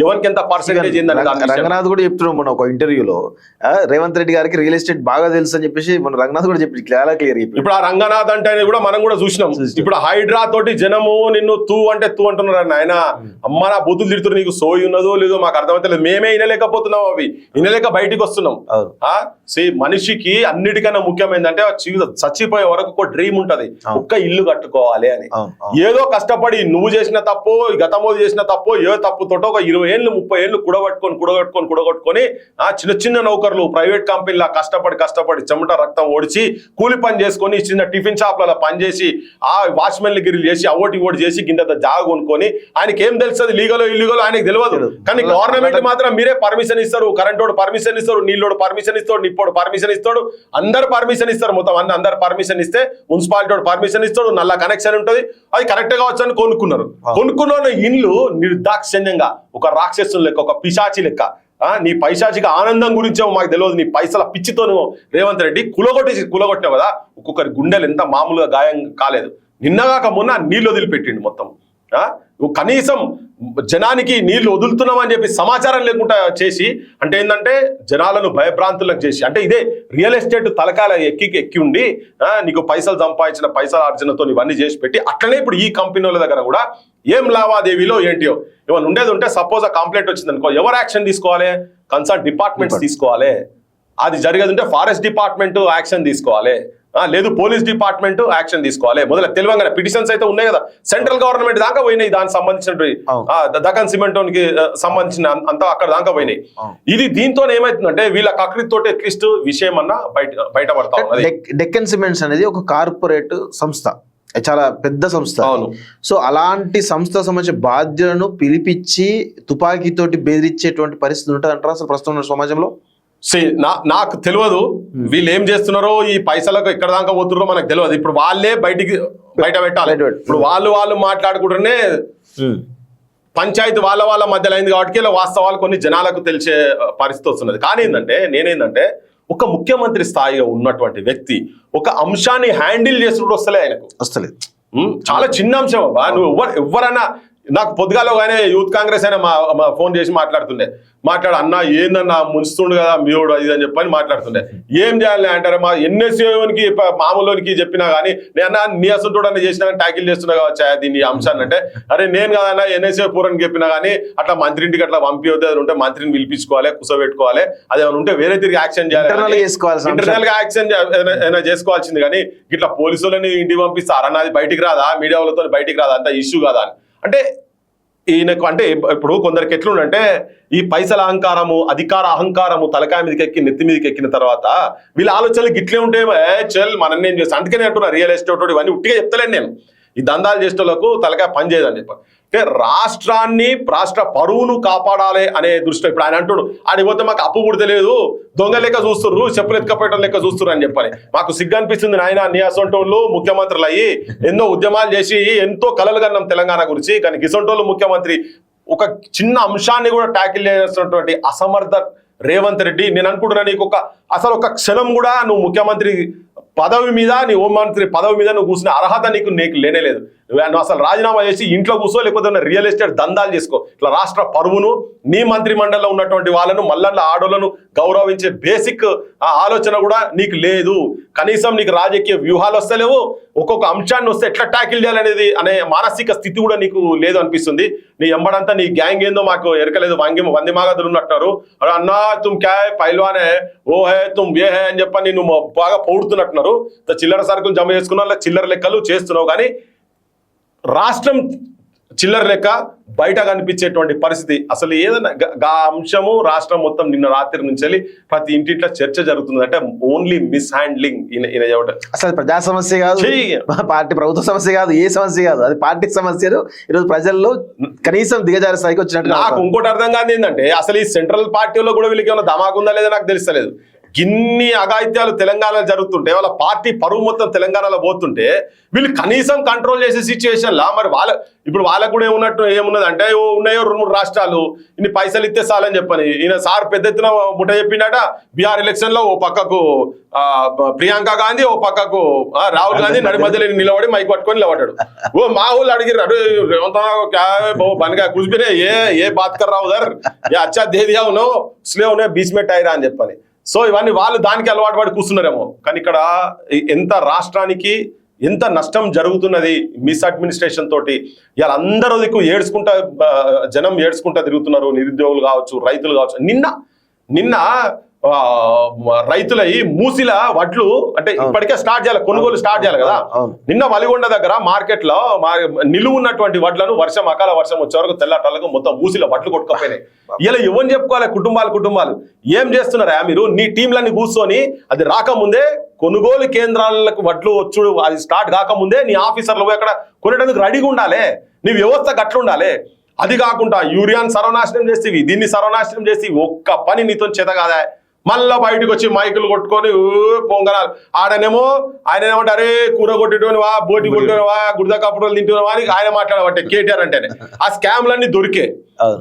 ఎవరికి ఎంత పర్సెంటేజ్ రంగనాథ్ కూడా చెప్తున్నాం మన ఒక ఇంటర్వ్యూలో, రేవంత్ రెడ్డి గారికి రియల్ ఎస్టేట్ బాగా తెలుసు అని చెప్పేసి మన రంగనాథ్ కూడా చెప్పి క్లియర్. ఇప్పుడు ఆ రంగనాథ్ అంటే కూడా మనం కూడా చూసినాం. ఇప్పుడు హైడ్రా తోటి జనము నిన్ను తూ అంటున్నారు. ఆయన అమ్మ నా బూతులు తిడుతున్నారు, నీకు సోయి ఉన్నదో లేదో మాకు అర్థమైతే లేదు, మేమే వినలేకపోతున్నాం, అవి వినలేక బయటికి వస్తున్నాం. మనిషికి అన్నిటికన్నా ముఖ్యమైనదంటే చచ్చిపోయే వరకు ఒక డ్రీమ్ ఉంటది, ఒక్క ఇల్లు కట్టుకోవాలి అని. ఏదో కష్టపడి నువ్వు చేసిన తప్పు, గతంలో చేసిన తప్పు, ఏ తప్పుతోటో ఒక 20 ఏళ్ళు 30 ఏళ్ళు కూడగొట్టుకొని చిన్న చిన్న నౌకర్లు ప్రైవేట్ కంపెనీలా కష్టపడి చెమట రక్తం ఓడిచి కూలి పని చేసుకొని చిన్న టిఫిన్ షాప్లలో పనిచేసి ఆ వాచ్మెన్లు గిరిలు చేసి ఓటి చేసి కింద జాగ కొనుక్కొని ఆయనకి ఏం తెలుస్తుంది లీగలో ఇల్లీగలో ఆయనకు తెలియదు. కానీ గవర్నమెంట్ మాత్రం మీరే పర్మిషన్ ఇస్తారు, కరెంటోడు పర్మిషన్ ఇస్తారు, నీళ్ళోడు పర్మిషన్ ఇస్తాడు, నిప్పోడు పర్మిషన్ ఇస్తాడు, అందరు పర్మిషన్ ఇస్తారు. మొత్తం అందరు పర్మిషన్ ఇస్తే మున్సిపాలిటీ పర్మిషన్ ఇస్తాడు, నల్ల కనెక్షన్ ఉంటుంది, అది కరెక్ట్ గా వచ్చని కొనుక్కున్నారు. కొనుక్కున్న ఇల్లు నిర్దాక్షిణ్యంగా ఒక రాక్షసుని లెక్క, ఒక పిశాచి లెక్క, నీ పైశాచిక ఆనందం గురించో మాకు తెలియదు, నీ పైసల పిచ్చితో రేవంత్ రెడ్డి కులగొట్టినావు కదా. ఒక్కొక్కరి గుండెలు ఎంత మామూలుగా గాయం కాలేదు. నిన్నగాక మొన్న నీళ్ళు వదిలిపెట్టిండు మొత్తం. కనీసం జనానికి నీళ్లు వదులుతున్నామని చెప్పి సమాచారం లేకుండా చేసి, అంటే ఏంటంటే జనాలను భయభ్రాంతులకు చేసి, అంటే ఇదే రియల్ ఎస్టేట్ తలకాల ఎక్కి ఉండి నీకు పైసలు సంపాదించిన పైసల ఆర్జనతో ఇవన్నీ చేసి పెట్టి, అట్లనే ఇప్పుడు ఈ కంపెనీల దగ్గర కూడా ఏం లావాదేవీలో ఏంటియో ఏమైనా ఉండేది ఉంటే సపోజ్ ఆ కంప్లైంట్ వచ్చింది అనుకో, ఎవరు యాక్షన్ తీసుకోవాలి? కన్సర్న్ డిపార్ట్మెంట్స్ తీసుకోవాలి. అది జరిగేది ఉంటే ఫారెస్ట్ డిపార్ట్మెంట్ యాక్షన్ తీసుకోవాలి, లేదు పోలీస్ డిపార్ట్మెంట్ యాక్షన్ తీసుకోవాలి. మొదల తెలంగాణ పిటిషన్స్ అయితే ఉన్నాయి కదా, సెంట్రల్ గవర్నమెంట్ దాకా పోయినాయి, దానికి సంబంధించిన దక్కన్ సిమెంట్ కి సంబంధించిన అంతా అక్కడ దాకా పోయినాయి. ఇది దీంతో ఏమైతుందంటే వీళ్ళ కకృతితో అట్లీస్ట్ విషయం అన్నా బయటపడతా ఉన్నది. డెక్కన్ సిమెంట్స్ అనేది ఒక కార్పొరేట్ సంస్థ, చాలా పెద్ద సంస్థ. సో అలాంటి సంస్థ సంబంధించిన బాధ్యులను పిలిపించి తుపాకీతోటి బెదిరించేటువంటి పరిస్థితి ఉంటుంది అంటారా అసలు ప్రస్తుతం సమాజంలో? నాకు తెలియదు వీళ్ళు ఏం చేస్తున్నారో, ఈ పైసలకు ఎక్కడ దాకా పోతున్నారో మనకు తెలియదు. ఇప్పుడు వాళ్ళే బయట పెట్టాలి. ఇప్పుడు వాళ్ళు మాట్లాడుకుంటూనే పంచాయతీ వాళ్ళ మధ్యలో అయింది కాబట్టి ఇలా వాస్తవాలు కొన్ని జనాలకు తెలిసే పరిస్థితి వస్తున్నది. కానీ నేనేందంటే ఒక ముఖ్యమంత్రి స్థాయిగా ఉన్నటువంటి వ్యక్తి ఒక అంశాన్ని హ్యాండిల్ చేసినప్పుడు వస్తలేదు. చాలా చిన్న అంశం అబ్బా. నువ్వు ఎవరన్నా నాకు పొద్దుగాలో కానీ యూత్ కాంగ్రెస్ అయినా మా ఫోన్ చేసి మాట్లాడు అన్న ఏందన్నా ముంచుతుండు కదా మీడు అది అని చెప్పని మాట్లాడుతుండే. ఏం చేయాలి అంటారు, మా ఎన్ఎస్ఏకి మామూలుకి చెప్పినా కానీ నేను నీ అసలు చేసినా కానీ ట్యాకిల్ చేస్తున్నా కావచ్చా దీన్ని అంశాన్ని అంటే, అరే నేను కదన్నా ఎన్ఎస్ఏ పూరానికి చెప్పినా కానీ అట్లా మంత్రింటికి అట్లా పంపివద్దు, అది ఉంటే మంత్రిని పిలిపించుకోవాలి, కూర్చోబెట్టుకోవాలి, అదేమైనా ఉంటే వేరే తిరిగి యాక్షన్ చేయాలి, ఇంటర్నల్ గా యాక్షన్ ఏమైనా చేసుకోవాల్సింది. కానీ ఇట్లా పోలీసులని ఇంటికి పంపిస్తారు అన్నది బయటికి రాదా, మీడియా వాళ్ళతో బయటికి రాదా, అంత ఇష్యూ కాదా అని. అంటే ఈయనకు అంటే ఇప్పుడు కొందరికి ఎట్లుండంటే ఈ పైసల అహంకారము, అధికార అహంకారము తలకాయ మీదకి ఎక్కి నెత్తి మీదకి ఎక్కిన తర్వాత వీళ్ళ ఆలోచనలు గిట్లే ఉంటే చల్ మనం ఏం చేస్తాం. అందుకనే అంటున్నా రియల్ ఎస్టేట్ ఇవన్నీ ఉట్టిగా చెప్తలేను నేను, ఈ దందాలు చేసేటోళ్ళకు తలకాయ పని చేయదని చెప్పి. అంటే రాష్ట్ర పరువును కాపాడాలి అనే దృష్టిలో ఇప్పుడు ఆయన అంటుడు ఆడిపోతే మాకు అప్పు కూడా తెలియదు, దొంగ లెక్క చూస్తుర్రు, చెప్పులు ఎత్తుకపోయటం లెక్క చూస్తున్నారు అని చెప్పని. మాకు సిగ్గు అనిపిస్తుంది నాయన, నీ అసొంటోళ్ళు ముఖ్యమంత్రులు అయ్యి ఎన్నో ఉద్యమాలు చేసి ఎంతో కలలు కన్నాం తెలంగాణ గురించి, కానీ గిసొంటోళ్ళు ముఖ్యమంత్రి ఒక చిన్న అంశాన్ని కూడా ట్యాకిల్ చేస్తున్నటువంటి అసమర్థ రేవంత్ రెడ్డి. నేను అనుకుంటున్నా నీకు అసలు ఒక క్షణం కూడా నువ్వు ముఖ్యమంత్రి పదవి మీద, నీ హోంమంత్రి పదవి మీద నువ్వు కూర్చునే అర్హత నీకు లేనేలేదు. నువ్వు అసలు రాజీనామా చేసి ఇంట్లో కూర్చో, లేకపోతే రియల్ ఎస్టేట్ దందాలు చేసుకో. ఇట్లా రాష్ట్ర పరువును, నీ మంత్రి మండలిలో ఉన్నటువంటి వాళ్ళను, మల్లన్న ఆడోళ్లను గౌరవించే బేసిక్ ఆలోచన కూడా నీకు లేదు. కనీసం నీకు రాజకీయ వ్యూహాలు వస్తలేవు, ఒక్కొక్క అంశాన్ని వస్తే ఎట్లా ట్యాకిల్ చేయాలనేది అనే మానసిక స్థితి కూడా నీకు లేదు అనిపిస్తుంది. నీ ఎంబడంతా నీ గ్యాంగ్ ఏందో మాకు ఎరకలేదు. వంది మాగదులు ఉన్నట్టున్నారు, అన్నా తుమ్ క్యా హై పైల్వానే, ఓ హే తుమ్ ఏ హే అని చెప్పని నువ్వు బాగా పొగుడుతున్నట్టున్నారు. చిల్లర సరుకులు జమ చేసుకున్నా, చిల్లర లెక్కలు చేస్తున్నావు. కానీ రాష్ట్రం చిల్లర లెక్క బయట కనిపించేటువంటి పరిస్థితి అసలు ఏదైనా అంశము రాష్ట్రం మొత్తం నిన్న రాత్రి నుంచి వెళ్ళి ప్రతి ఇంటింట్లో చర్చ జరుగుతుంది. అంటే ఓన్లీ మిస్ హ్యాండ్లింగ్. అసలు ప్రజా సమస్య కాదు, పార్టీ ప్రభుత్వ సమస్య కాదు, ఏ సమస్య కాదు, అది పార్టీ సమస్యలు ఈరోజు ప్రజల్లో కనీసం దిగజారి స్థాయికి వచ్చినట్టు. నాకు ఇంకోటి అర్థం కాదు ఏంటంటే అసలు ఈ సెంట్రల్ పార్టీలో కూడా వీళ్ళకి ఏమైనా ధమాకుందా లేదా నాకు తెలుస్తలేదు. గిన్ని అఘాయిత్యాలు తెలంగాణలో జరుగుతుంటే వాళ్ళ పార్టీ పరువు మొత్తం తెలంగాణలో పోతుంటే వీళ్ళు కనీసం కంట్రోల్ చేసే సిచ్యువేషన్ లా మరి ఇప్పుడు వాళ్ళకు కూడా ఏమున్నది అంటే ఉన్నాయో 2-3 రాష్ట్రాలు ఇన్ని పైసలు ఇస్తే చాలని చెప్పని ఈయన సార్ పెద్ద ఎత్తున ముఠ చెప్పిండట బీహార్ ఎలక్షన్ లో ఓ పక్కకు ప్రియాంక గాంధీ ఓ పక్కకు రాహుల్ గాంధీ నడి మధ్యలో నిలబడి మైక్ పట్టుకొని నిలబడ్డాడు. ఓ మా ఊళ్ళు అడిగిర్రు బనిగా కుసిపినే ఏ బాత్ కర్ రావు దర్ ఏ అచ్చా దే దియా ఉన్నో స్లే ఉన్నో బీచ్ మే టైరా అని చెప్పని. సో ఇవన్నీ వాళ్ళు దానికి అలవాటు పడి కూర్చున్నారేమో. కానీ ఇక్కడ ఎంత రాష్ట్రానికి ఎంత నష్టం జరుగుతున్నది మిస్ అడ్మినిస్ట్రేషన్ తోటి. ఇవాళ అందరూ దిక్కు ఏడ్చుకుంటా జనం ఏడ్చుకుంటా తిరుగుతున్నారు, నిరుద్యోగులు కావచ్చు, రైతులు కావచ్చు. నిన్న రైతులై మూసిల వడ్లు అంటే ఇప్పటికే స్టార్ట్ చేయాలి, కొనుగోలు స్టార్ట్ చేయాలి కదా. నిన్న వలిగొండ దగ్గర మార్కెట్ లో నిలువ ఉన్నటువంటి వడ్లను అకాల వర్షం వచ్చే వరకు తెల్లటలకు మొత్తం మూసిల వడ్లు కొట్టుకపోయినాయి. ఇలా ఎవరిని చెప్పుకోవాలి? కుటుంబాలు ఏం చేస్తున్నారా మీరు? నీ టీంలన్నీ కూర్చొని అది రాకముందే కొనుగోలు కేంద్రాలకు వడ్లు వచ్చుడు అది స్టార్ట్ కాకముందే నీ ఆఫీసర్లు అక్కడ కొనేటందుకు రెడీగా ఉండాలి, నీ వ్యవస్థ గట్లుండాలి. అది కాకుండా యూరియాని సర్వనాశనం చేస్తేవి, దీన్ని సర్వనాశనం చేసి ఒక్క పని నీతో చేత కాదా? మళ్ళా బయటకు వచ్చి మైకులు కొట్టుకొని పొంగనాలు ఆడనేమో ఆయన ఏమంటే అరే కూర కొట్టేటోనివా, బోటి కొట్టేవా, గుడిద కప్పుడోలు తింటున్నావా అని ఆయన మాట్లాడబట్టే కేటీఆర్ అంటేనే. ఆ స్కామ్లన్నీ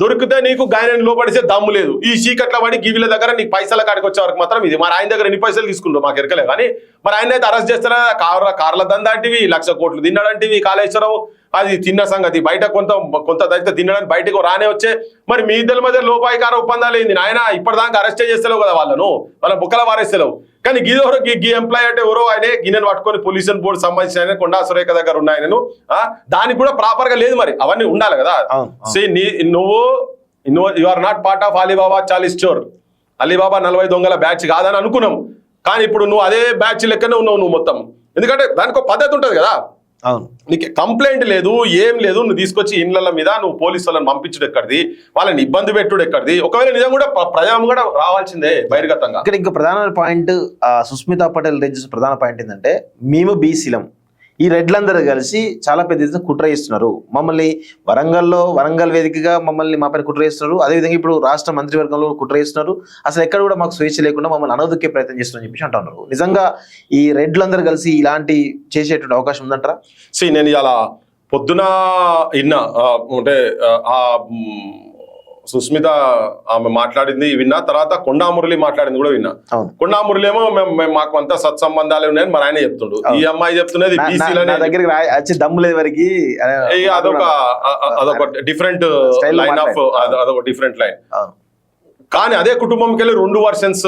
దొరికితే నీకు గాయని లోపడిసే దమ్ము లేదు. ఈ చీకట్ల పడి గివిల దగ్గర నీకు పైసల కాడికి వచ్చే వరకు మాత్రం ఇది. మరి ఆయన దగ్గర ఎన్ని పైసలు తీసుకుంటారు మాకు ఎరకలే. కానీ మరి ఆయన అయితే అరెస్ట్ చేస్తారా? కార్ల దందాంటివి, 1,00,000 కోట్లు తిన్నాడంటివి కాళేశ్వరరావు. అది తిన్న సంగతి బయట కొంత దళిత తినడానికి బయటకు రానే వచ్చే. మరి మీ ఇద్దరి మధ్య లోపాయికార ఒప్పందాలు ఏంది నాయన? ఇప్పటిదాకా అరెస్టే చేస్తలేవు కదా వాళ్ళను, వాళ్ళ బుక్కల వారేస్తలేవు. కానీ గిదెవరో గీ ఎంప్లాయ్ అంటే ఎవరో ఆయన గిన్నెను పట్టుకొని పొల్యూషన్ బోర్డు సంబంధించిన ఆయన కొండా సురేఖ దగ్గర ఉన్నాయనను దానికి కూడా ప్రాపర్ గా లేదు. మరి అవన్నీ ఉండాలి కదా. నువ్వు you are not part of Alibaba 40 store, Alibaba 40 దొంగల బ్యాచ్ కాదని అనుకున్నాం. కానీ ఇప్పుడు నువ్వు అదే బ్యాచ్ లెక్కనే ఉన్నావు నువ్వు మొత్తం. ఎందుకంటే దానికి ఒక పద్ధతి ఉంటుంది కదా. నీకు కంప్లైంట్ లేదు, ఏం లేదు, నువ్వు తీసుకొచ్చి ఇండ్ల మీద నువ్వు పోలీసు వాళ్ళని పంపించడం ఎక్కడిది, వాళ్ళని ఇబ్బంది పెట్టుడు ఎక్కడిది? ఒకవేళ నిజం కూడా ప్రజాం కూడా రావాల్సిందే బహిర్గతంగా. ఇక్కడ ఇంకా ప్రధాన పాయింట్ సుస్మితా పటేల్ రేంజ్ ప్రధాన పాయింట్ ఏంటంటే మేము బీసీలం, ఈ రెడ్లందరూ కలిసి చాలా పెద్ద ఎత్తున కుట్ర చేస్తున్నారు. మమ్మల్ని వరంగల్ వేదికగా మా పైన కుట్ర చేస్తున్నారు. అదేవిధంగా ఇప్పుడు రాష్ట్ర మంత్రివర్గంలో కుట్ర చేస్తున్నారు. అసలు ఎక్కడ కూడా మాకు స్వేచ్ఛ లేకుండా మమ్మల్ని అనవదొక్కే ప్రయత్నం చేస్తున్నారని చెప్పేసి అంటున్నారు. నిజంగా ఈ రెడ్లందరూ కలిసి ఇలాంటి చేసేటువంటి అవకాశం ఉందంటారా? నేను ఇలా పొద్దున విన్నా అంటే సుస్మిత ఆమె మాట్లాడింది విన్నా, తర్వాత కొండా మురళి మాట్లాడింది కూడా విన్నా. కొండా మురళి ఏమో మాకు అంతా సత్సంబంధాలు ఉన్నాయని మరి ఆయన చెప్తుండు. ఈ అమ్మాయి చెప్తున్నది బీసీలనే దమ్ము లేదు వరకు. అదొక డిఫరెంట్ లైన్ ఆఫ్, అదొక డిఫరెంట్ లైన్. కానీ అదే కుటుంబంకి వెళ్ళి 2 వర్షన్స్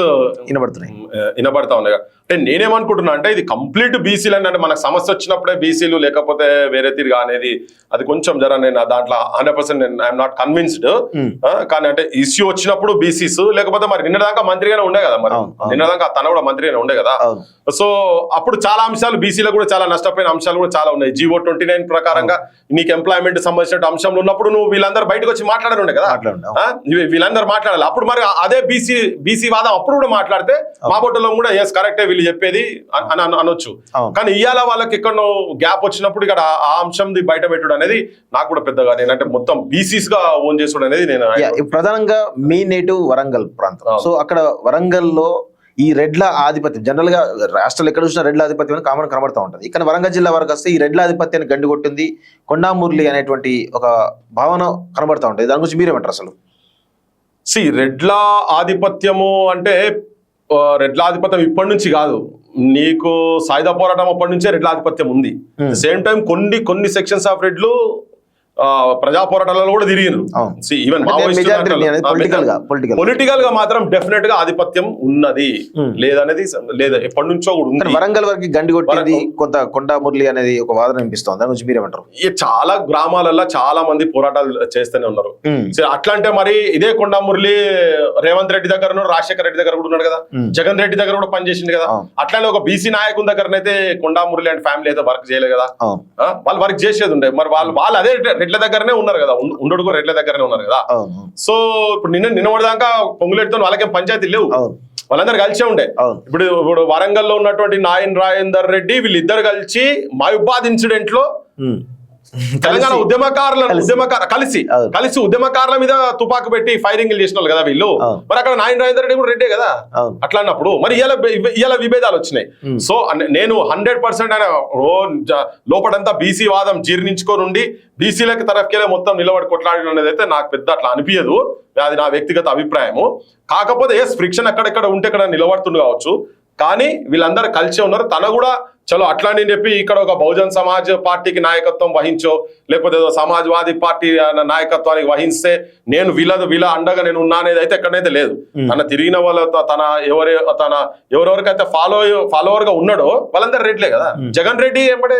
వినబడతా ఉన్నాయి. అంటే నేనేమనుకుంటున్నా అంటే ఇది కంప్లీట్ బీసీలు అంటే మనకు సమస్య వచ్చినప్పుడే బీసీలు లేకపోతే వేరే తిరిగా అనేది అది కొంచెం నేను దాంట్లో 100% ఐఎమ్ నాట్ కన్విన్స్డ్. కానీ అంటే ఇష్యూ వచ్చినప్పుడు బీసీస్ లేకపోతే మరి నిన్నదాకా మంత్రిగానే ఉండే కదా, మరి నిన్నదాకా తన కూడా మంత్రిగానే ఉండే కదా. సో అప్పుడు చాలా అంశాలు బీసీలో కూడా చాలా నష్టపోయిన అంశాలు కూడా చాలా ఉన్నాయి. జీవో 29 ప్రకారంగా నీకు ఎంప్లాయ్మెంట్ సంబంధించిన అంశంలో ఉన్నప్పుడు నువ్వు వీళ్ళందరూ బయటకు వచ్చి మాట్లాడనుండే కదా, వీళ్ళందరూ మాట్లాడాలి. అప్పుడు మరి అదే బీసీ వాదం అప్పుడు కూడా మాట్లాడితే మా బొట్టలో కూడా ఎస్ కరెక్టే వీళ్ళు చెప్పేది అని అనొచ్చు. కానీ ఇవాళ వాళ్ళకి ఎక్కడో గ్యాప్ వచ్చినప్పుడు ఇక్కడ ఆ అంశం బయట పెట్టుడు అనేది నాకు కూడా పెద్దగా నేనంటే మొత్తం బీసీస్ గా ఓన్ చేసుడు అనేది నేను ప్రధానంగా మీ నేటివ్ వరంగల్ ప్రాంతం. సో అక్కడ వరంగల్లో ఈ రెడ్ల ఆధిపత్యం జనరల్ గా రాష్ట్రాలు ఎక్కడ చూసినా రెడ్ల ఆధిపత్యం అని కామన్ కనబడతా ఉంటది. కానీ వరంగల్ జిల్లా వరకు వస్తే ఈ రెడ్ల ఆధిపత్యాన్ని గండి కొట్టింది కొండా మురళి అనేటువంటి ఒక భావన కనబడతా ఉంటది. దాని గురించి మీరేమంటారు అసలు? రెడ్ల ఆధిపత్యము అంటే రెడ్ల ఆధిపత్యం ఇప్పటి నుంచి కాదు, నీకు సాయుధ పోరాటం అప్పటి నుంచే రెడ్ల ఆధిపత్యం ఉంది. సేమ్ టైం కొన్ని సెక్షన్స్ ఆఫ్ రెడ్లు ప్రజా పోరాటాలలో కూడా తిరిగినారు. ఈవెన్ పొలిటికల్ గా మాత్రం డెఫినెట్ గా ఆధిపత్యం ఉన్నది లేదనేది లేదా ఎప్పటి నుంచో కూడా ఉంది. వరంగల్ వరకు గండి కొట్టింది కొంత కొండా మురళి అనేది ఒక వాదన వినిపిస్తుంది. దాని గురించి మీరేమంటారు? చాలా గ్రామాలలో చాలా మంది పోరాటాలు చేస్తూనే ఉన్నారు. అట్లా అంటే మరి ఇదే కొండా మురళి రేవంత్ రెడ్డి దగ్గర ఉన్నాడు, రాజశేఖర రెడ్డి దగ్గర కూడా ఉన్నాడు కదా, జగన్ రెడ్డి దగ్గర కూడా పనిచేసింది కదా. అట్లానే ఒక బీసీ నాయకుని దగ్గరనైతే కొండా మురళి అండ్ ఫ్యామిలీ అయితే వర్క్ చేయలేదు కదా, వాళ్ళు వర్క్ చేసేది ఉండే. మరి వాళ్ళు అదే రెడ్ల దగ్గరనే ఉన్నారు కదా, ఉండడు కూడా రెడ్ల దగ్గరనే ఉన్నారు కదా. సో ఇప్పుడు నిన్నదాకా పొంగులేటితో వాళ్ళకేం పంచాయతీ లేవు, వాళ్ళందరూ కలిసే ఉండే. ఇప్పుడు వరంగల్ లో ఉన్నటువంటి నాయన్ రాజేందర్ రెడ్డి వీళ్ళిద్దరు కలిసి మహబూబాద్ ఇన్సిడెంట్ లో తెలంగాణ కలిసి ఉద్యమకారుల మీద తుపాకు పెట్టి ఫైరింగ్ చేసిన వాళ్ళు కదా వీళ్ళు. మరి అక్కడ నాయన రాజేందర్ రెడ్డి కూడా రెడ్డే కదా. అట్లా అన్నప్పుడు మరి ఇలా విభేదాలు వచ్చినాయి. సో నేను 100% లోపడంతా బీసీ వాదం జీర్ణించుకొని ఉండి బీసీలకు తరఫుకెళ్ళి మొత్తం నిలబడి కొట్లాడిన అనేది అయితే నాకు పెద్ద అట్లా అనిపించదు. అది నా వ్యక్తిగత అభిప్రాయము. కాకపోతే ఫ్రిక్షన్ అక్కడెక్కడ ఉంటే ఇక్కడ నిలబడుతుంది కావచ్చు, కానీ వీళ్ళందరూ కలిసే ఉన్నారు. తన కూడా చలో అట్లా అని చెప్పి ఇక్కడ ఒక బహుజన్ సమాజ్ పార్టీకి నాయకత్వం వహించో లేకపోతే ఏదో సమాజ్వాదీ పార్టీ నాయకత్వానికి వహిస్తే నేను వీళ్ళ అండగా నేను ఉన్నా అనేది అయితే ఎక్కడైతే లేదు. తన తిరిగిన వాళ్ళ ఎవరెవరికైతే ఫాలోవర్ గా ఉన్నాడో వాళ్ళందరూ రెడ్లే కదా. జగన్ రెడ్డి ఎంబడే